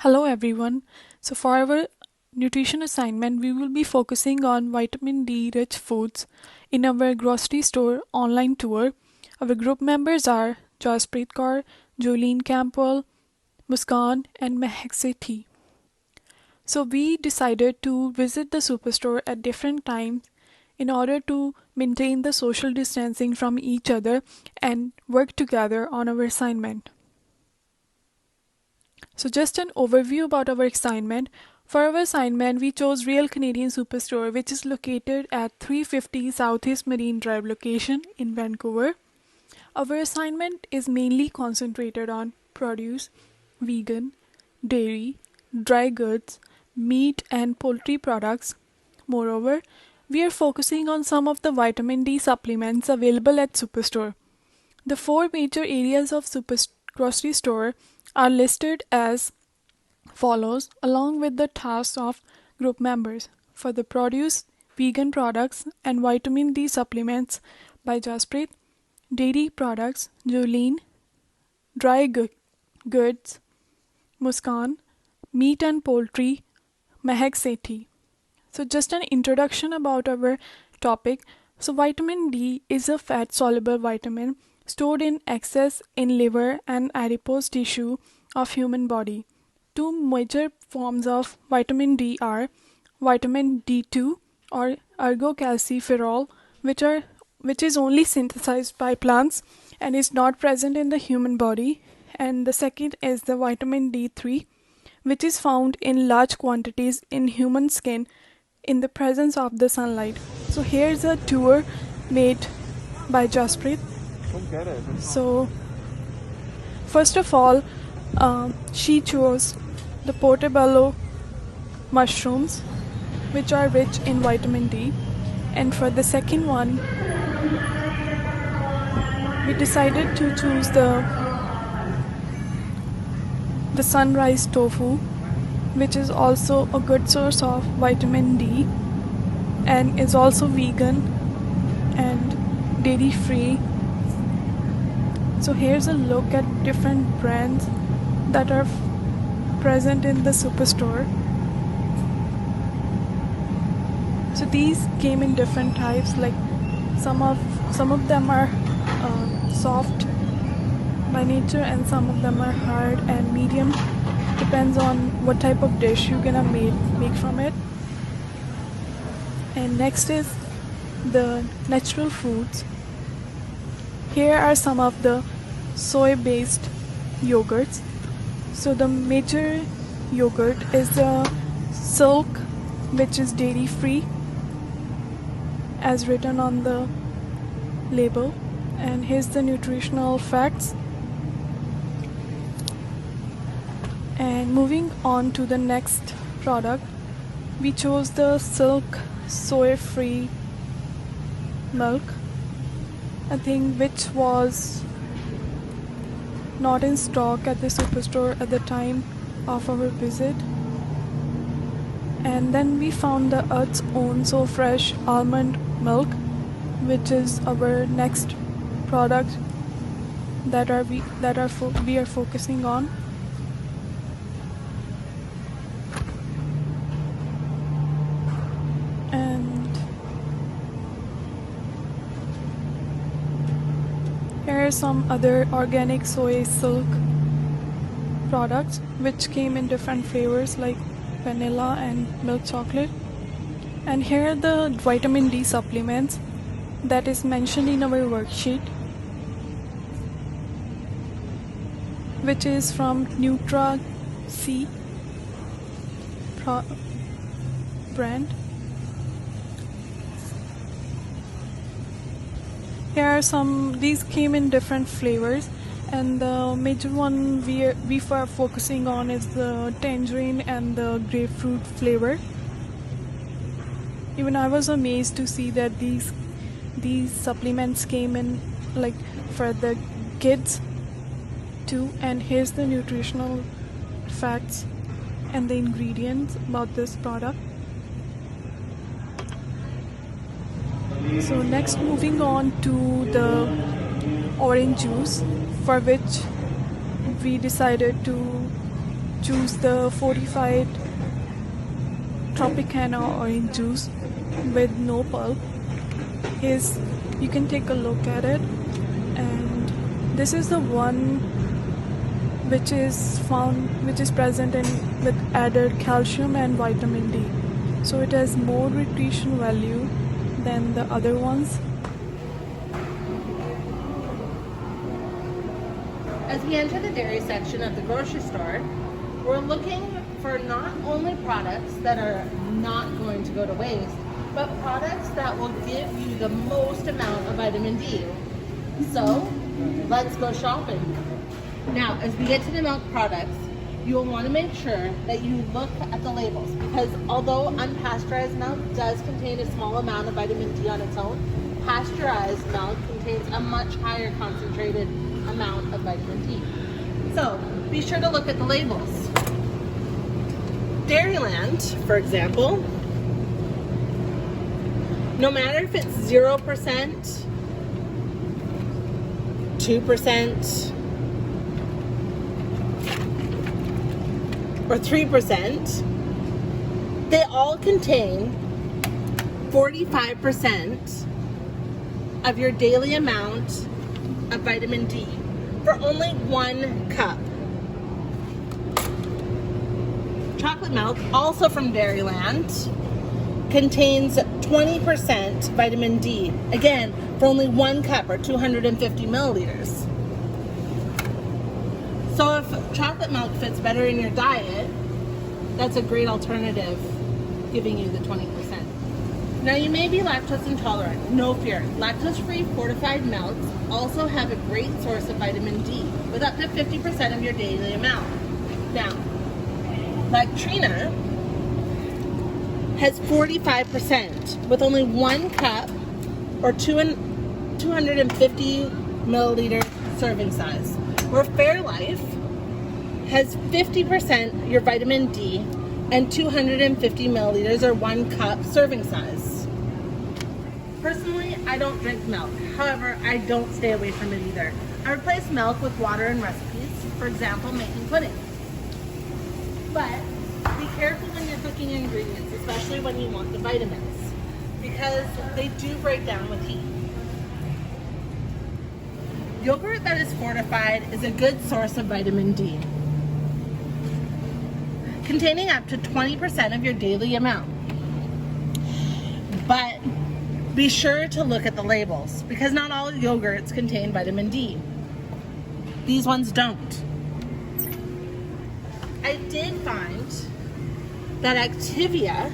Hello everyone. So for our nutrition assignment, we will be focusing on vitamin D rich foods in our grocery store online tour. Our group members are Jaspreet Kaur, Jolene Campbell, Muskan, and Mehak Sethi. So we decided to visit the superstore at different times in order to maintain the social distancing from each other and work together on our assignment. So just an overview about our assignment. For our assignment, we chose Real Canadian Superstore, which is located at 350 Southeast Marine Drive location in Vancouver. Our assignment is mainly concentrated on produce, vegan, dairy, dry goods, meat and poultry products. Moreover, we are focusing on some of the vitamin D supplements available at Superstore. The four major areas of grocery store are listed as follows, along with the tasks of group members. For the produce, vegan products, and vitamin D supplements by Jaspreet, dairy products, Jolene, dry goods, Muskan, meat and poultry, Mehak Sethi. So just an introduction about our topic. So vitamin D is a fat-soluble vitamin stored in excess in liver and adipose tissue of human body. Two major forms of vitamin D are vitamin D2 or ergocalciferol, which is only synthesized by plants and is not present in the human body, and the second is the vitamin D3, which is found in large quantities in human skin in the presence of the sunlight. So here's a tour made by Jaspreet. So first of all, she chose the portobello mushrooms, which are rich in vitamin D. And for the second one, we decided to choose the sunrise tofu, which is also a good source of vitamin D and is also vegan and dairy free. So here's a look at different brands that are present in the superstore. So these came in different types, like some of them are soft by nature and some of them are hard and medium. Depends on what type of dish you're gonna make from it. And next is the natural foods. Here are some of the soy-based yogurts. So the major yogurt is the Silk, which is dairy-free, as written on the label. And here's the nutritional facts. And moving on to the next product, we chose the Silk soy-free milk, I think, which was not in stock at the superstore at the time of our visit. And then we found the Earth's Own So Fresh almond milk, which is our next product we are focusing on. Here are some other organic soy silk products which came in different flavors like vanilla and milk chocolate. And here are the vitamin D supplements that is mentioned in our worksheet, which is from Nutra C brand. Here are these came in different flavors, and the major one we are focusing on is the tangerine and the grapefruit flavor. Even I was amazed to see that these supplements came in like for the kids too. And here's the nutritional facts and the ingredients about this product. So next, moving on to the orange juice, for which we decided to choose the fortified Tropicana orange juice with no pulp. You can take a look at it, and this is the one which is present in with added calcium and vitamin D. So it has more nutrition value than the other ones. As we enter the dairy section of the grocery store, we're looking for not only products that are not going to go to waste, but products that will give you the most amount of vitamin D. So, let's go shopping. Now, as we get to the milk products, you'll want to make sure that you look at the labels, because although unpasteurized milk does contain a small amount of vitamin D on its own, pasteurized milk contains a much higher concentrated amount of vitamin D. So, be sure to look at the labels. Dairyland, for example, no matter if it's 0%, 2%, or 3%, they all contain 45% of your daily amount of vitamin D for only 1 cup. Chocolate milk, also from Dairyland, contains 20% vitamin D, again, for only 1 cup or 250 milliliters. So if chocolate milk fits better in your diet, that's a great alternative, giving you the 20%. Now you may be lactose intolerant. No fear. Lactose-free fortified milks also have a great source of vitamin D with up to 50% of your daily amount. Now, Lactrina has 45% with only 1 cup or 250 milliliter serving size. Where Fairlife has 50% your vitamin D and 250 milliliters or 1 cup serving size. Personally, I don't drink milk. However, I don't stay away from it either. I replace milk with water in recipes, for example, making pudding. But be careful when you're cooking ingredients, especially when you want the vitamins, because they do break down with heat. Yogurt that is fortified is a good source of vitamin D, containing up to 20% of your daily amount. But be sure to look at the labels, because not all yogurts contain vitamin D. These ones don't. I did find that Activia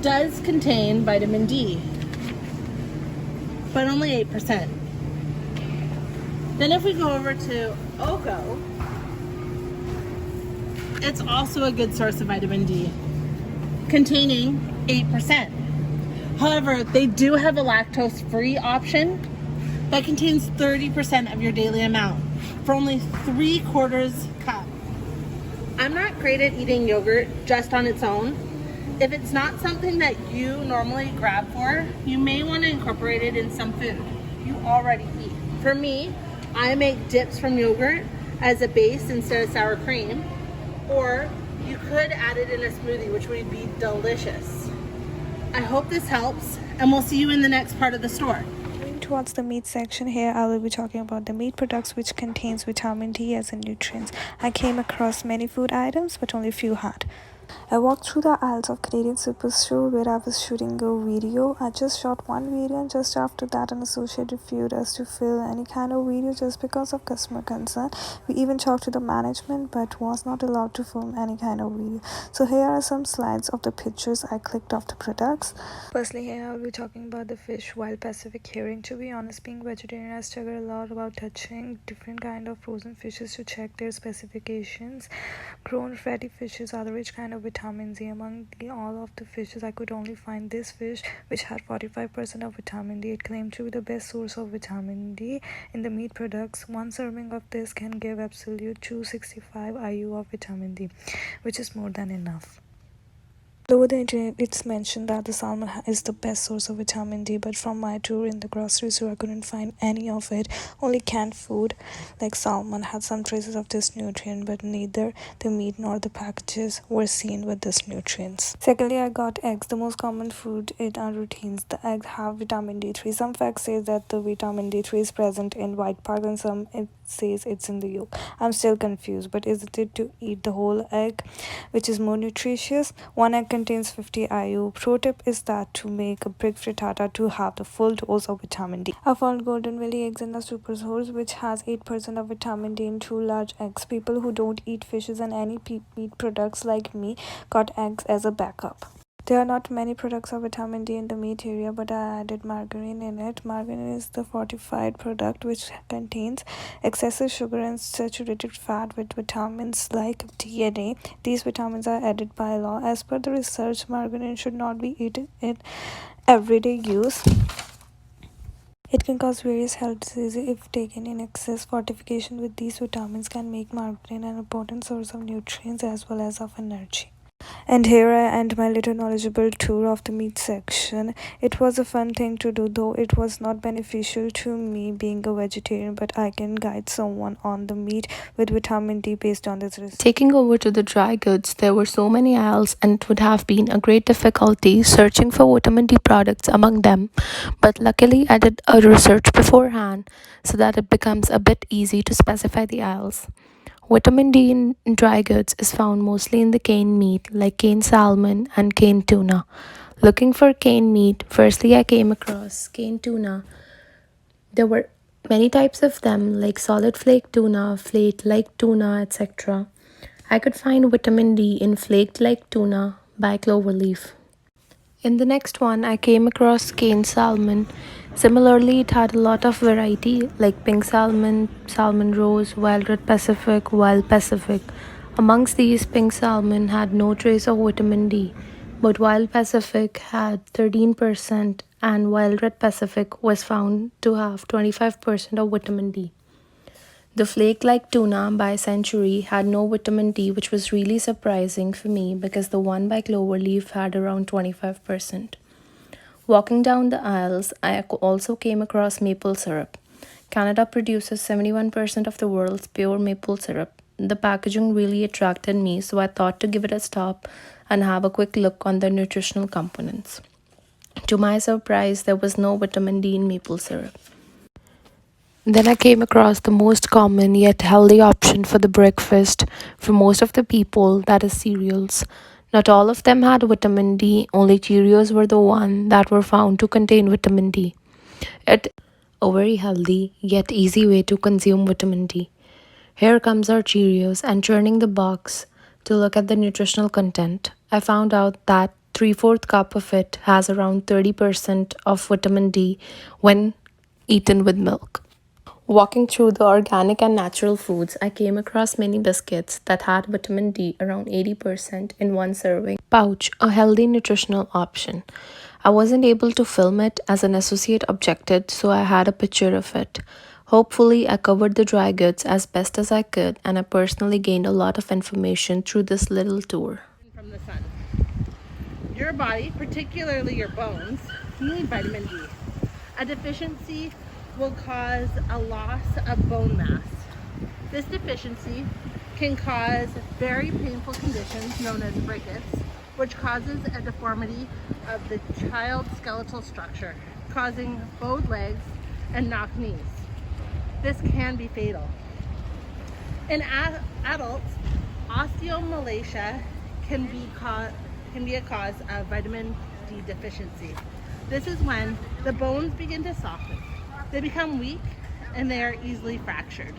does contain vitamin D, but only 8%. Then if we go over to Ogo, it's also a good source of vitamin D, containing 8%. However, they do have a lactose-free option that contains 30% of your daily amount for only 3/4 cup. I'm not great at eating yogurt just on its own. If it's not something that you normally grab for, you may want to incorporate it in some food you already eat. For me, I make dips from yogurt as a base instead of sour cream, or you could add it in a smoothie, which would be delicious. I hope this helps, and we'll see you in the next part of the store. Towards the meat section, here I will be talking about the meat products which contains vitamin D as a nutrient. I came across many food items, but only few had. I walked through the aisles of Canadian Superstore where I was shooting a video. I just shot one video, and just after that an associate refused us to film any kind of video just because of customer concern. We even talked to the management but was not allowed to film any kind of video. So here are some slides of the pictures I clicked of the products. Firstly, here I will be talking about the fish Wild Pacific Herring. To be honest, being vegetarian, I struggle a lot about touching different kind of frozen fishes to check their specifications. Grown fatty fishes are the rich kind of vitamin C. Among all of the fishes, I could only find this fish which had 45% of vitamin D. It claimed to be the best source of vitamin D in the meat products. One serving of this can give absolute 265 IU of vitamin D, which is more than enough. Over the internet, it's mentioned that the salmon is the best source of vitamin D, but from my tour in the grocery store, I couldn't find any of it. Only canned food like salmon had some traces of this nutrient, but neither the meat nor the packages were seen with this nutrients. Secondly, I got eggs, the most common food in our routines. The eggs have vitamin D3. Some facts say that the vitamin D3 is present in white part, and some it says it's in the yolk. I'm still confused, but is it to eat the whole egg, which is more nutritious? One egg contains 50 IU. Pro tip is that to make a brick frittata to have the full dose of vitamin D. I found Golden Valley eggs in the super source, which has 8% of vitamin D in 2 large eggs. People who don't eat fishes and any meat products like me got eggs as a backup. There are not many products of vitamin D in the meat area, but I added margarine in it. Margarine is the fortified product which contains excessive sugar and saturated fat with vitamins like DNA. These vitamins are added by law. As per the research, margarine should not be eaten in everyday use. It can cause various health diseases if taken in excess. Fortification with these vitamins can make margarine an important source of nutrients as well as of energy. And here I end my little knowledgeable tour of the meat section. It was a fun thing to do, though it was not beneficial to me being a vegetarian, but I can guide someone on the meat with vitamin D based on this research. Taking over to the dry goods, there were so many aisles and it would have been a great difficulty searching for vitamin D products among them. But luckily I did a research beforehand so that it becomes a bit easy to specify the aisles. Vitamin D in dry goods is found mostly in the canned meat like canned salmon and canned tuna. Looking for canned meat, firstly I came across canned tuna. There were many types of them like solid flake tuna, flake like tuna, etc. I could find vitamin D in flaked like tuna by Cloverleaf. In the next one, I came across canned salmon. Similarly, it had a lot of variety like pink salmon, salmon rose, wild red Pacific, wild Pacific. Amongst these, pink salmon had no trace of vitamin D, but wild Pacific had 13% and wild red Pacific was found to have 25% of vitamin D. The flake-like tuna by Century had no vitamin D, which was really surprising for me because the one by Cloverleaf had around 25%. Walking down the aisles, I also came across maple syrup. Canada produces 71% of the world's pure maple syrup. The packaging really attracted me, so I thought to give it a stop and have a quick look on the nutritional components. To my surprise, there was no vitamin D in maple syrup. Then I came across the most common yet healthy option for the breakfast for most of the people, that is cereals. Not all of them had vitamin D, only Cheerios were the one that were found to contain vitamin D. It's a very healthy yet easy way to consume vitamin D. Here comes our Cheerios, and turning the box to look at the nutritional content, I found out that 3/4 cup of it has around 30% of vitamin D when eaten with milk. Walking through the organic and natural foods, I came across many biscuits that had vitamin D around 80% in one serving pouch, a healthy nutritional option. I wasn't able to film it as an associate objected, so I had a picture of it. Hopefully, I covered the dry goods as best as I could, and I personally gained a lot of information through this little tour. From the sun. Your body, particularly your bones, need vitamin D. A deficiency will cause a loss of bone mass. This deficiency can cause very painful conditions known as rickets, which causes a deformity of the child's skeletal structure, causing bowed legs and knocked knees. This can be fatal. In adults, osteomalacia can be a cause of vitamin D deficiency. This is when the bones begin to soften. They become weak and they are easily fractured.